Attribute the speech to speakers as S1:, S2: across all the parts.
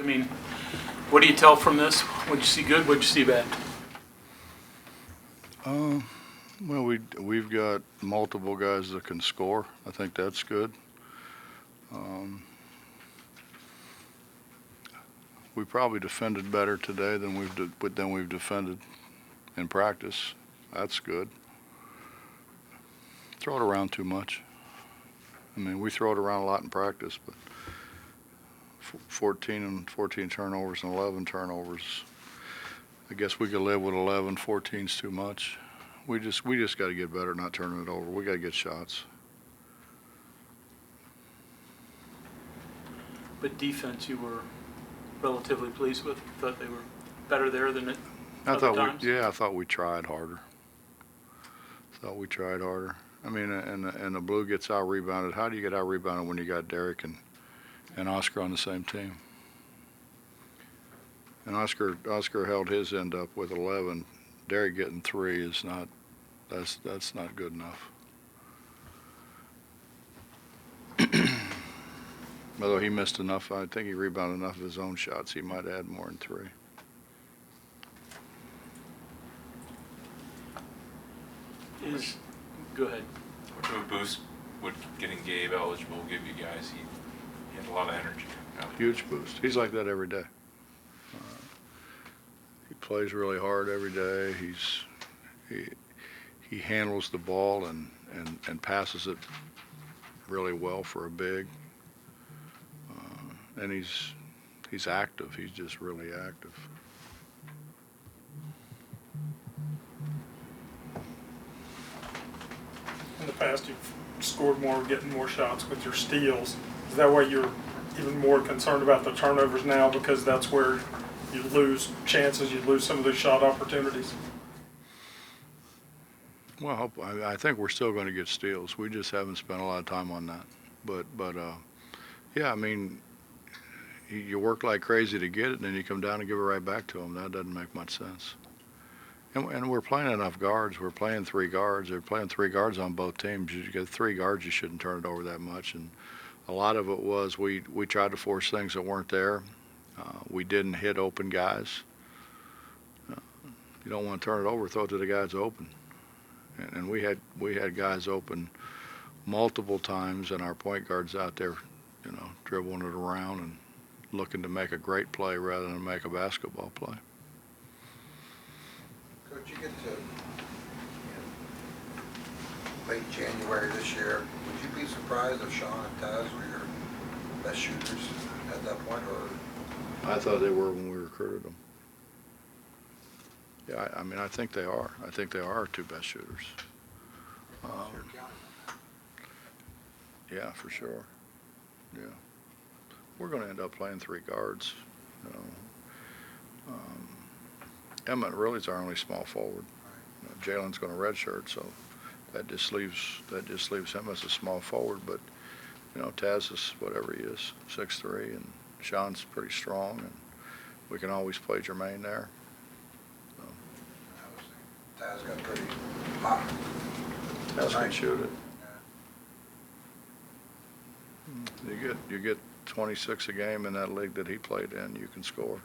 S1: mean, what do you tell from this? What'd you see good? What'd you see bad?
S2: Well, we've got multiple guys that can score. I think that's good. We probably defended better today than we've defended in practice. That's good. Throw it around too much. I mean, we throw it around a lot in practice, but 14 turnovers and 11 turnovers. I guess we could live with 11. 14's too much. We just got to get better at not turning it over. We got to get shots.
S1: But defense, you were relatively pleased with. Thought they were better there than at other times.
S2: I thought we tried harder. I mean, and the Blue gets out rebounded. How do you get out rebounded when you got Derek and Oscar on the same team? And Oscar held his end up with 11. Derek getting 3 is not. That's not good enough. Although he missed enough, I think he rebounded enough of his own shots. He might add more than 3.
S1: Go ahead.
S3: What of a boost would getting Gabe eligible give you guys? He had a lot of energy.
S2: Huge boost. He's like that every day. He plays really hard every day. He handles the ball and passes it really well for a big. And he's active. He's just really active.
S4: In the past, you've scored more, getting more shots with your steals. Is that why you're even more concerned about the turnovers now, because that's where you lose chances, you lose some of those shot opportunities?
S2: Well, I think we're still going to get steals. We just haven't spent a lot of time on that. But yeah, I mean, you work like crazy to get it, and then you come down and give it right back to them. That doesn't make much sense. And we're playing enough guards. We're playing 3 guards. They're playing 3 guards on both teams. You get 3 guards, you shouldn't turn it over that much. And a lot of it was we tried to force things that weren't there. We didn't hit open guys. You don't want to turn it over, throw it to the guys open. And we had guys open multiple times, and our point guards out there, dribbling it around and looking to make a great play rather than make a basketball play.
S5: Coach, you get to late January this year. Would you be surprised if Sean and Taz were your best shooters at that point, or?
S2: I thought they were when we recruited them. Yeah, I mean, I think they are. I think they are our 2 best shooters. Yeah, for sure. Yeah. We're going to end up playing 3 guards. Emmett really is our only small forward. Jalen's going to redshirt, so that just leaves him as a small forward. But Taz is whatever he is, 6'3", and Sean's pretty strong, and we can always play Jermaine there.
S5: Taz got pretty hot.
S2: Taz can shoot it. You get 26 a game in that league that he played in, you can score.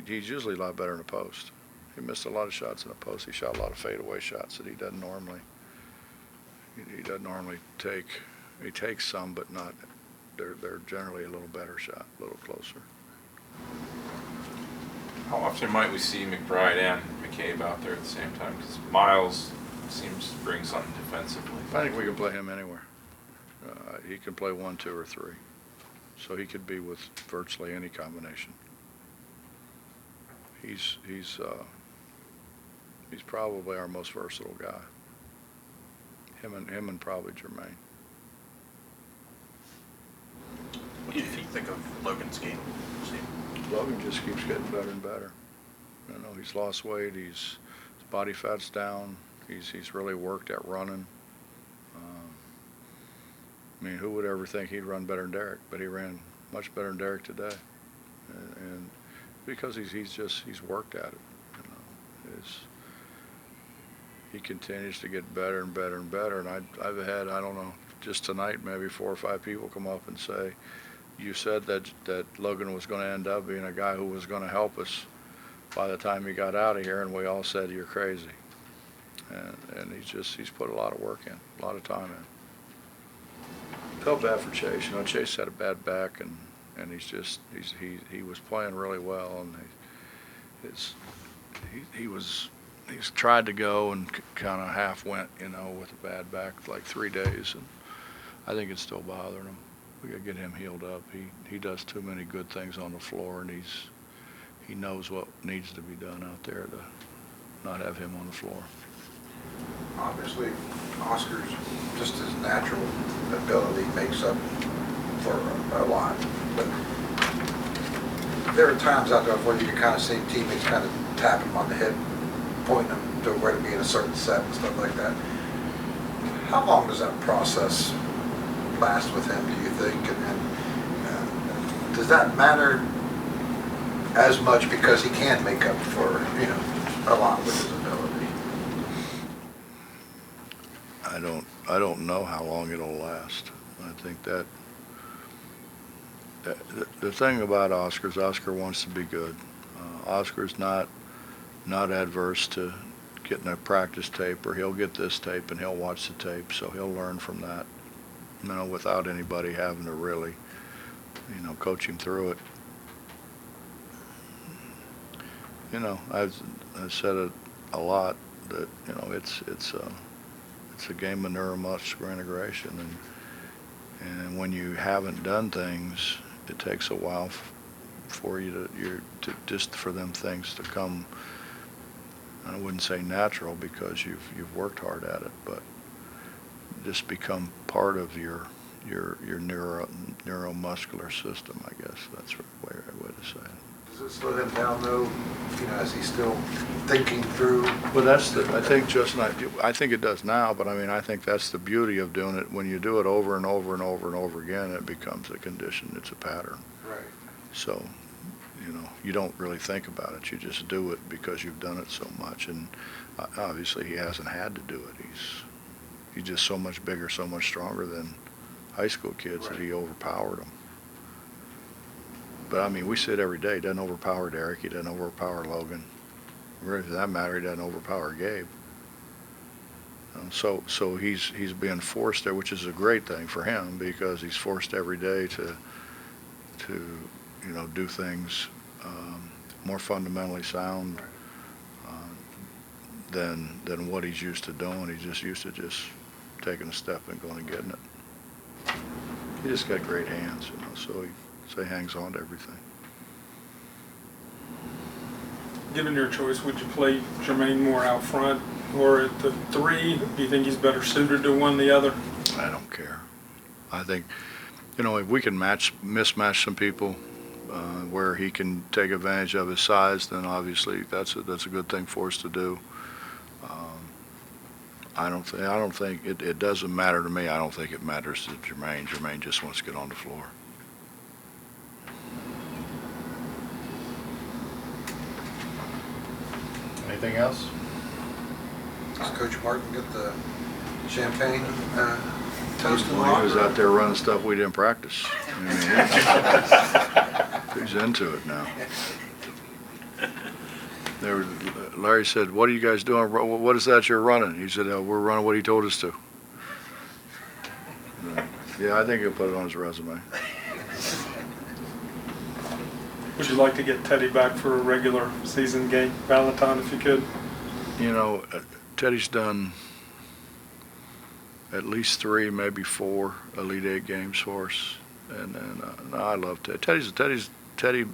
S2: He's usually a lot better in the post. He missed a lot of shots in the post. He shot a lot of fadeaway shots that he doesn't normally take. He takes some, but not. They're generally a little better shot, a little closer.
S3: How often might we see McBride and McCabe out there at the same time? Because Miles seems to bring something defensively.
S2: I think we can play him anywhere. He can play 1, 2, or 3. So he could be with virtually any combination. He's probably our most versatile guy. Him and probably Jermaine.
S6: What do you think of Logan's game?
S2: Logan just keeps getting better and better. He's lost weight. His body fat's down. He's really worked at running. I mean, who would ever think he'd run better than Derek? But he ran much better than Derek today, and because he's worked at it. He continues to get better and better and better. And I've had, I don't know, just tonight maybe 4 or 5 people come up and say you said that Logan was going to end up being a guy who was going to help us by the time he got out of here, and we all said, you're crazy. And he's put a lot of work in, a lot of time in. Felt bad for Chase. You know, Chase had a bad back, and he was playing really well, and he's tried to go and kind of half went, you know, with a bad back for like 3 days, and I think it's still bothering him. We gotta get him healed up. He does too many good things on the floor, and he knows what needs to be done out there to not have him on the floor.
S5: Obviously, Oscar's just his natural ability makes up for a lot, but there are times out there where you can kind of see teammates kind of tap him on the head, pointing him to where to be in a certain set and stuff like that. How long does that process last with him, do you think? And does that matter as much because he can make up for, you know, a lot with his ability?
S2: I don't know how long it'll last. I think that the thing about Oscar is Oscar wants to be good. Oscar's not adverse to getting a practice tape, or he'll get this tape and he'll watch the tape, so he'll learn from that, you know, without anybody having to really, you know, coach him through it. You know, I've said it a lot that, you know, it's a game of neuromuscular integration, and when you haven't done things, it takes a while for you to just for them things to come. I wouldn't say natural because you've worked hard at it, but just become part of your neuromuscular system. I guess that's the way to say it.
S5: Does it slow him down though, you know, as he's still thinking through?
S2: Well, I think Justin, I think it does now, but I mean, I think that's the beauty of doing it. When you do it over and over and over and over again, it becomes a condition. It's a pattern. Right. So, you know, you don't really think about it. You just do it because you've done it so much. And obviously he hasn't had to do it. He's just so much bigger, so much stronger than high school kids that he overpowered them. But I mean, we see it every day. He doesn't overpower Derek. He doesn't overpower Logan. Really, for that matter, he doesn't overpower Gabe. So he's being forced there, which is a great thing for him because he's forced every day to you know, do things more fundamentally sound than what he's used to doing. He's just used to just taking a step and going and getting it. He just got great hands, you know, so he hangs on to everything.
S4: Given your choice, would you play Jermaine more out front or at the 3? Do you think he's better suited to one the other?
S2: I don't care. I think, you know, if we can mismatch some people where he can take advantage of his size, then obviously that's a good thing for us to do. I don't think it doesn't matter to me. I don't think it matters to Jermaine. Jermaine just wants to get on the floor.
S6: Anything else?
S5: Does Coach Martin get the champagne toast in the
S2: Well, he was
S5: locker?
S2: out there running stuff we didn't practice. I mean, he's into it now. Larry said, "What are you guys doing? What is that you're running?" He said, "We're running what he told us to." Yeah, I think he'll put it on his resume.
S4: Would you like to get Teddy back for a regular season game, Valentine, if you could?
S2: You know, Teddy's done at least 3, maybe 4 Elite 8 games for us, and I love Teddy. Teddy,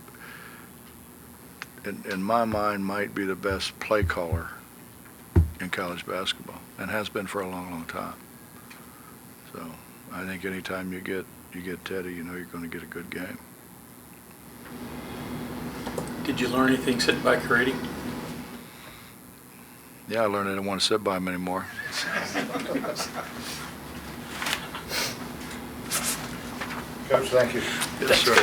S2: in my mind, might be the best play caller in college basketball, and has been for a long, long time. So I think anytime you get Teddy, you know you're going to get a good game.
S1: Did you learn anything sitting by creating?
S2: Yeah, I learned I didn't want to sit by him anymore.
S5: Coach, thank you.
S2: Yes, sir.